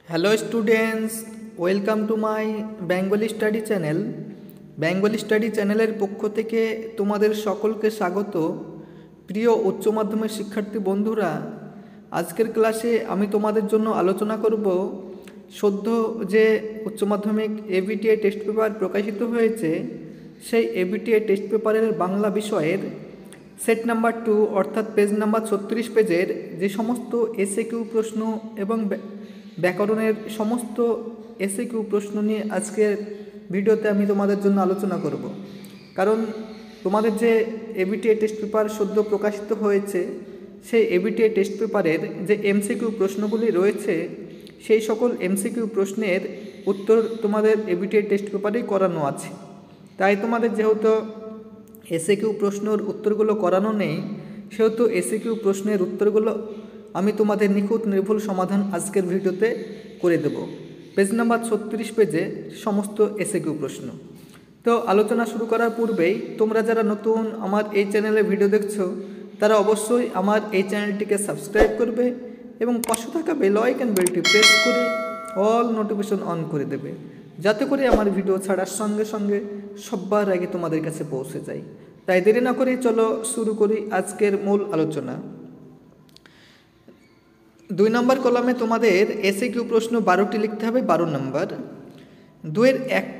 Hello students, welcome to my Bengali study channel. Bengali study চ্যানেলের পক্ষ থেকে তোমাদের সকলকে স্বাগত। প্রিয় উচ্চ মাধ্যমিক শিক্ষার্থী বন্ধুরা, আজকের ক্লাসে আমি তোমাদের জন্য আলোচনা করব সদ্য যে উচ্চ মাধ্যমিক এবিটিএ টেস্ট পেপার প্রকাশিত হয়েছে, সেই এবিটিএ টেস্ট পেপারের বাংলা বিষয়ের সেট নাম্বার 2 অর্থাৎ পেজ নাম্বার 36 পেজের যে সমস্ত এসএকিউ প্রশ্ন এবং ব্যাকরণের সমস্ত এসএকিউ প্রশ্ন নিয়ে আজকের ভিডিওতে আমি তোমাদের জন্য আলোচনা করব। কারণ তোমাদের যে এবিটিএ টেস্ট পেপার সদ্য প্রকাশিত হয়েছে, সেই এবিটিএ টেস্ট পেপারের যে এমসিকিউ প্রশ্নগুলি রয়েছে, সেই সকল এমসিকিউ প্রশ্নের উত্তর তোমাদের এবিটিএ টেস্ট পেপারেই করানো আছে। তাই তোমাদের যেহেতু এসএকিউ প্রশ্নের উত্তরগুলো করানো নেই, সেহেতু এসএকিউ প্রশ্নের উত্তরগুলো আমি তোমাদের নিখুঁত নির্ভুল সমাধান আজকের ভিডিওতে করে দেব। পেজ নাম্বার 36 পেজে সমস্ত এসএকিউ প্রশ্ন। তো আলোচনা শুরু করার পূর্বেই তোমরা যারা নতুন আমার এই চ্যানেলে ভিডিও দেখছো, তারা অবশ্যই আমার এই চ্যানেলটিকে সাবস্ক্রাইব করবে এবং পাশে থাকা বেল আইকন বেলটি প্রেস করে অল নোটিফিকেশন অন করে দেবে, যাতে করে আমার ভিডিও ছাড়ার সঙ্গে সঙ্গে সবার আগে তোমাদের কাছে পৌঁছে যায়। তাই দেরি না করে চলো শুরু করি আজকের মূল আলোচনা। 2 নম্বর কলামে তোমাদের এসএকিউ প্রশ্ন 12টি লিখতে হবে, 12 নম্বর। 2-এর 1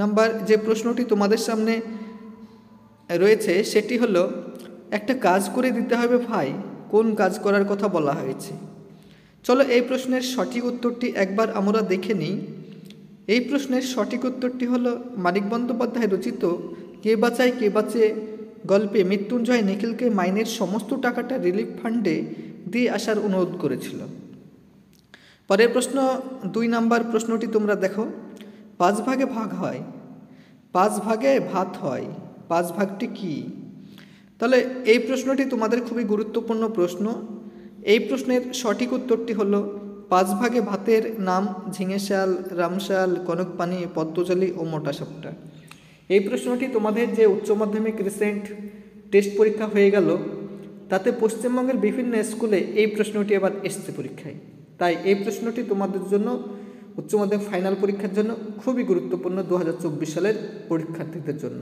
নম্বর যে প্রশ্নটি তোমাদের সামনে রয়েছে সেটি হলো, একটা কাজ করে দিতে হবে ভাই, কোন কাজ করার কথা বলা হয়েছে? চলো এই প্রশ্নের সঠিক উত্তরটি একবার আমরা দেখে নিই। এই প্রশ্নের সঠিক উত্তরটি হলো, মানিক বন্দ্যোপাধ্যায় রচিত কে বাঁচায় কে বাঁচে গল্পে মৃত্যুঞ্জয় নিখিলকে মাইনের সমস্ত টাকাটা রিলিফ ফান্ডে দিয়ে আসার অনুরোধ করেছিল। পরের প্রশ্ন 2 নম্বর প্রশ্নটি তোমরা দেখো, 5 ভাগে ভাগ হয়, 5 ভাগে ভাত হয়, 5 ভাগটি কি? তাহলে এই প্রশ্নটি তোমাদের খুবই গুরুত্বপূর্ণ প্রশ্ন। এই প্রশ্নের সঠিক উত্তরটি হলো, 5 ভাগে ভাতের নাম ঝিঙে শাল, রামশাল, কনকপানি, পদ্মজালি ও মোটা সাপটা। এই প্রশ্নটি তোমাদের যে উচ্চ মাধ্যমিক রিসেন্ট টেস্ট পরীক্ষা হয়ে গেল, তাতে পশ্চিমবঙ্গের বিভিন্ন স্কুলে এই প্রশ্নটি আবার এসছে পরীক্ষায়। তাই এই প্রশ্নটি তোমাদের জন্য উচ্চ মাধ্যমিক ফাইনাল পরীক্ষার জন্য খুবই গুরুত্বপূর্ণ 2024 সালের পরীক্ষার্থীদের জন্য।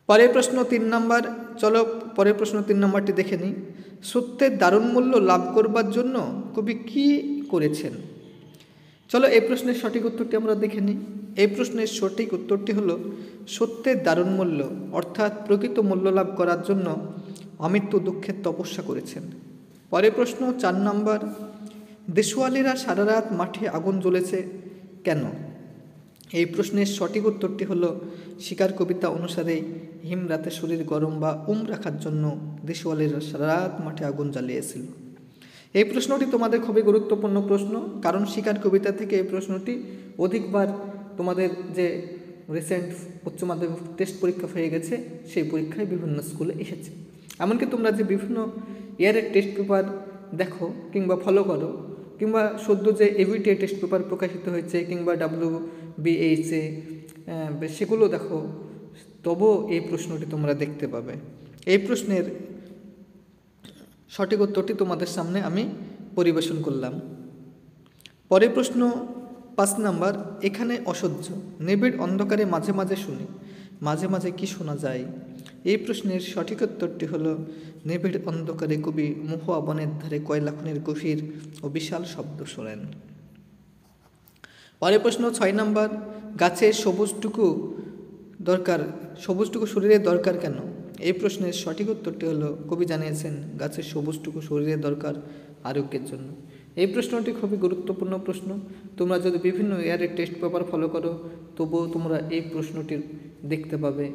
পরের প্রশ্ন 3 নম্বর। চলো পরের প্রশ্ন 3 নম্বরটি দেখে নিই। সত্যের দারুণ মূল্য লাভ করবার জন্য কবি কি করেছেন? চলো এই প্রশ্নের সঠিক উত্তরটি আমরা দেখে নিই। এই প্রশ্নের সঠিক উত্তরটি হলো, সত্যের দারুণ মূল্য অর্থাৎ প্রকৃত মূল্য লাভ করার জন্য আমৃত্যু দুঃখের তপস্যা করেছেন। পরের প্রশ্ন 4 নম্বর। দেশওয়ালিরা সারা রাত মাঠে আগুন জ্বলেছে কেন? এই প্রশ্নের সঠিক উত্তরটি হলো, শিকার কবিতা অনুসারে হিম রাতে শরীর গরম বা রাখার জন্য দেশওয়ালিরা সারা রাত মাঠে আগুন জ্বালিয়েছিল। এই প্রশ্নটি তোমাদের খুবই গুরুত্বপূর্ণ প্রশ্ন, কারণ শিকার কবিতা থেকে এই প্রশ্নটি অধিকবার তোমাদের যে রিসেন্ট উচ্চ মাধ্যমিক টেস্ট পরীক্ষা হয়ে গেছে, সেই পরীক্ষায় বিভিন্ন স্কুলে এসেছে। এমনকি তোমরা যে বিভিন্ন ইয়ারের টেস্ট পেপার দেখো কিংবা ফলো করো, কিংবা সদ্য যে এবিটিএ টেস্ট পেপার প্রকাশিত হয়েছে কিংবা WBHA সেগুলো দেখো, তবুও এই প্রশ্নটি তোমরা দেখতে পাবে। এই প্রশ্নের সঠিক উত্তরটি তোমাদের সামনে আমি পরিবেশন করলাম। পরের প্রশ্ন 5 নম্বর। এখানে অসহ্য, নিবিড় অন্ধকারে মাঝে মাঝে শুনি, মাঝে মাঝে কি শোনা যায়? এই প্রশ্নের সঠিক উত্তরটি হলো, নিবিড় অন্ধকারে কবি মহুয়া বনের ধারে কয়লা খনির গভীর ও বিশাল শব্দ শোনেন। পরের প্রশ্ন 6 নম্বর। গাছের সবুজটুকু দরকার, সবুজটুকু শরীরের দরকার কেন? এই প্রশ্নের সঠিক উত্তরটি হলো, কবি জানিয়েছেন গাছের সবুজটুকু শরীরের দরকার আরোগ্যের জন্য। এই প্রশ্নটি খুবই গুরুত্বপূর্ণ প্রশ্ন। তোমরা যদি বিভিন্ন ইয়ারের টেস্ট পেপার ফলো করো, তবুও তোমরা এই প্রশ্নটি দেখতে পাবে।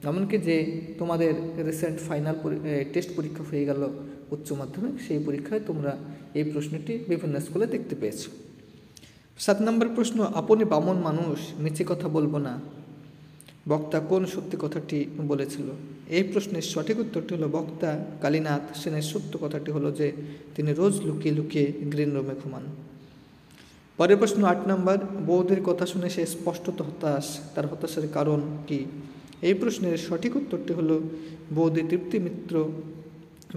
এমনকি যে তোমাদের রিসেন্ট ফাইনাল টেস্ট পরীক্ষা হয়ে গেল উচ্চ মাধ্যমিক, সেই পরীক্ষায় তোমরা এই প্রশ্নটি বিভিন্ন স্কুলে দেখতে পেয়েছো। 7 নম্বর প্রশ্ন। আপনি বামন মানুষ, মিছে কথা বলবো না, বক্তা কোন সত্যি কথাটি বলেছিল? এই প্রশ্নের সঠিক উত্তরটি হলো, বক্তা কালীনাথ সেনের সত্য কথাটি হলো যে তিনি রোজ লুকিয়ে লুকিয়ে গ্রিন রুমে ঘুমান। পরের প্রশ্ন 8 নম্বর। বৌদির কথা শুনে সে স্পষ্টত হতাশ, তার হতাশার কারণ কি? এই প্রশ্নের সঠিক উত্তরটি হলো, বৌদি তৃপ্তি মিত্র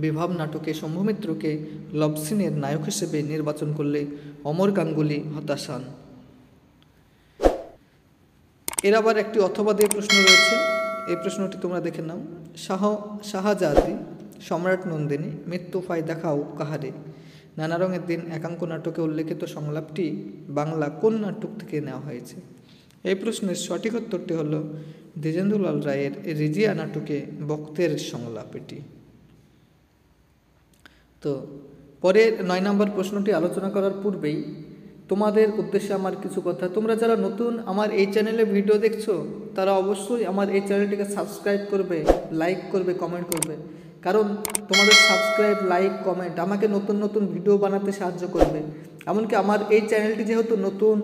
বিভব নাটকে শম্ভু মিত্রকে লভ সিনের নায়ক হিসেবে নির্বাচন করলে অমর গাঙ্গুলি হতাশ হন। এর আবার একটি অথবা দিয়ে প্রশ্ন রয়েছে, এই প্রশ্নটি তোমরা দেখে নাও। শাহজাদি, সম্রাট নন্দিনী, মৃত্যু ফাই দেখাও কাহারে। নানা রঙের দিন একাঙ্ক নাটকে উল্লেখিত সংলাপটি বাংলা কোন নাটক থেকে নেওয়া হয়েছে? এই প্রশ্নের সঠিক উত্তরটি হলো দ্বিজেন্দ্রলাল রায়ের রিজিয়া নাটকে বক্তের সংলাপ এটি। তো পরের 9 নম্বর প্রশ্নটি আলোচনা করার পূর্বেই তোমাদের উদ্দেশ্যে আমার কিছু কথা। তোমরা যারা নতুন আমার এই চ্যানেলে ভিডিও দেখছো তারা অবশ্যই আমার এই চ্যানেলটিকে সাবস্ক্রাইব করবে, লাইক করবে, কমেন্ট করবে, কারণ তোমাদের সাবস্ক্রাইব, লাইক, কমেন্ট আমাকে নতুন নতুন ভিডিও বানাতে সাহায্য করবে। এমনকি আমার এই চ্যানেলটি যেহেতু নতুন,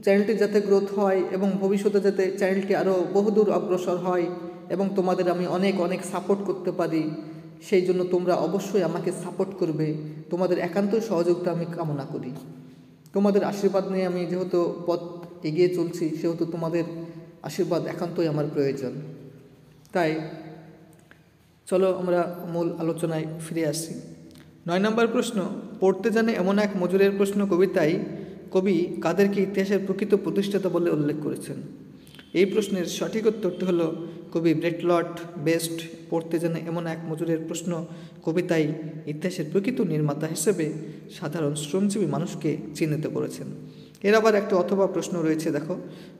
চ্যানেলটি যাতে গ্রোথ হয় এবং ভবিষ্যতে যাতে চ্যানেলটি আরও বহুদূর অগ্রসর হয় এবং তোমাদের আমি অনেক অনেক সাপোর্ট করতে পারি, সেই জন্য তোমরা অবশ্যই আমাকে সাপোর্ট করবে। তোমাদের একান্তই সহযোগিতা আমি কামনা করি। তোমাদের আশীর্বাদ নিয়ে আমি যেহেতু পথ এগিয়ে চলছি, সেহেতু তোমাদের আশীর্বাদ একান্তই আমার প্রয়োজন। তাই চলো আমরা মূল আলোচনায় ফিরে আসি। 9 নম্বর প্রশ্ন, পড়তে জানে এমন এক মজুরের প্রশ্ন কবিতায় কবি কাদেরকে ইতিহাসের প্রকৃত প্রতিষ্ঠাতা বলে উল্লেখ করেছেন? এই প্রশ্নের সঠিক উত্তরটি হলো কবি ব্রেটলট বেস্ট পড়তে জানে এমন এক মজুরের প্রশ্ন কবিতায় ইতিহাসের প্রকৃত নির্মাতা হিসেবে সাধারণ শ্রমজীবী মানুষকে চিহ্নিত করেছেন। এর আবার একটা অথবা প্রশ্ন রয়েছে, দেখো,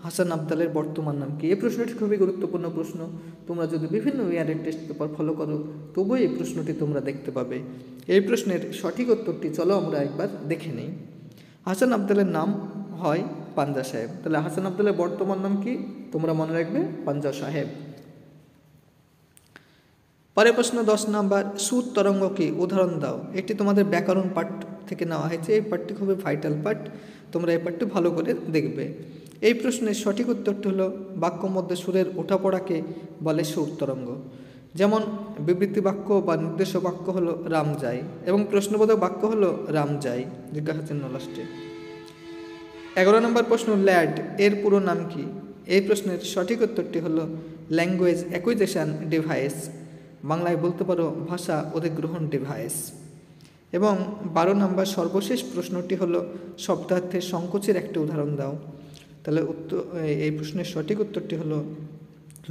হাসান আবদালের বর্তমান নাম কি? এই প্রশ্নটি খুবই গুরুত্বপূর্ণ প্রশ্ন। তোমরা যদি বিভিন্ন ইয়ারের টেস্ট পেপার ফলো করো তবুও এই প্রশ্নটি তোমরা দেখতে পাবে। এই প্রশ্নের সঠিক উত্তরটি চলো আমরা একবার দেখে নিই। হাসান আবদালের নাম হয় পাঞ্জা সাহেব। তাহলে হাসান আবদালের বর্তমান নাম কি? তোমরা মনে রাখবে পাঞ্জা সাহেব। পরের প্রশ্ন 10 নম্বর, সুর তরঙ্গ কি? উদাহরণ দাও। এটি তোমাদের ব্যাকরণ পাঠ থেকে নেওয়া হয়েছে। এই পাঠটি খুবই ভাইটাল পাঠ, তোমরা এই পাঠটি ভালো করে দেখবে। এই প্রশ্নের সঠিক উত্তরটি হলো বাক্য মধ্যে সুরের ওঠাপড়াকে বলে সুর তরঙ্গ। যেমন বিবৃতি বাক্য বা নির্দেশ বাক্য হলো রাম যায় এবং প্রশ্নবোধক বাক্য হলো রাম যায় জিজ্ঞাসা চিহ্ন লাস্টে। 11 নম্বর প্রশ্ন, ল্যাড এর পুরো নাম কি? এই প্রশ্নের সঠিক উত্তরটি হলো ল্যাঙ্গুয়েজ অ্যাকুইজিশন ডিভাইস, বাংলায় বলতে পারো ভাষা অধিগ্রহণ ডিভাইস। এবং 12 নম্বর সর্বশেষ প্রশ্নটি হলো শব্দার্থের সংকোচের একটি উদাহরণ দাও। তাহলে এই প্রশ্নের সঠিক উত্তরটি হলো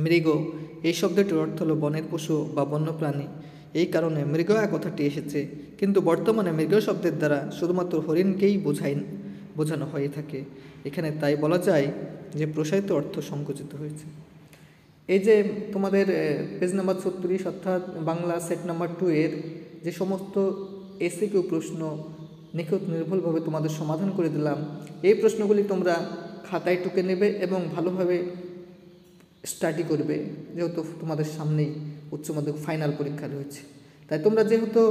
মৃগ। এই শব্দটির অর্থ হলো বনের পশু বা বন্যপ্রাণী। এই কারণে মৃগয়া কথাটি এসেছে, কিন্তু বর্তমানে মৃগ শব্দের দ্বারা শুধুমাত্র হরিণকেই বোঝানো হয়ে থাকে। এখানে তাই বলা যায় যে প্রসারিত অর্থ সংকুচিত হয়েছে। এই যে তোমাদের পেজ নাম্বার 36 অর্থাৎ বাংলা সেট নাম্বার 2 এর যে সমস্ত এসিকিউ প্রশ্ন নিখুঁত নির্ভুলভাবে তোমাদের সমাধান করে দিলাম, এই প্রশ্নগুলি তোমরা খাতায় টুকে নেবে এবং ভালোভাবে স্টাডি করবে, যেহেতু তোমাদের সামনেই উচ্চ মাধ্যমিক ফাইনাল পরীক্ষা রয়েছে। তাই তোমরা যেহেতু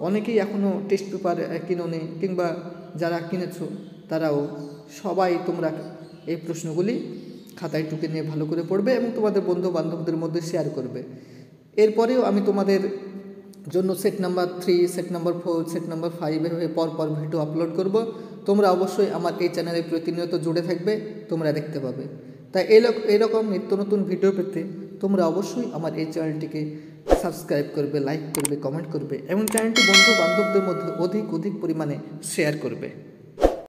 অনেকেই এখনও টেস্ট পেপার কিনোনি কিংবা যারা কিনেছো তারাও সবাই তোমরা এই প্রশ্নগুলি খাতায় টুকে নিয়ে ভালো করে পড়বে এবং তোমাদের বন্ধু বান্ধবদের মধ্যে শেয়ার করবে। এরপরেও আমি তোমাদের জন্য set number 3, set number 4, set number 5 এভাবে পরপর ভিডিও আপলোড করব। তোমরা অবশ্যই আমার এই চ্যানেলে প্রতিনিয়ত জুড়ে থাকবে, তোমরা দেখতে পাবে। তাই এরকম নিত্য নতুন ভিডিও পেতে তোমরা অবশ্যই আমার এই চ্যানেলটিকে সাবস্ক্রাইব করবে, লাইক করবে, কমেন্ট করবে এবং চ্যানেলটি বন্ধু বান্ধবদের মধ্যে অধিক পরিমাণে শেয়ার করবে।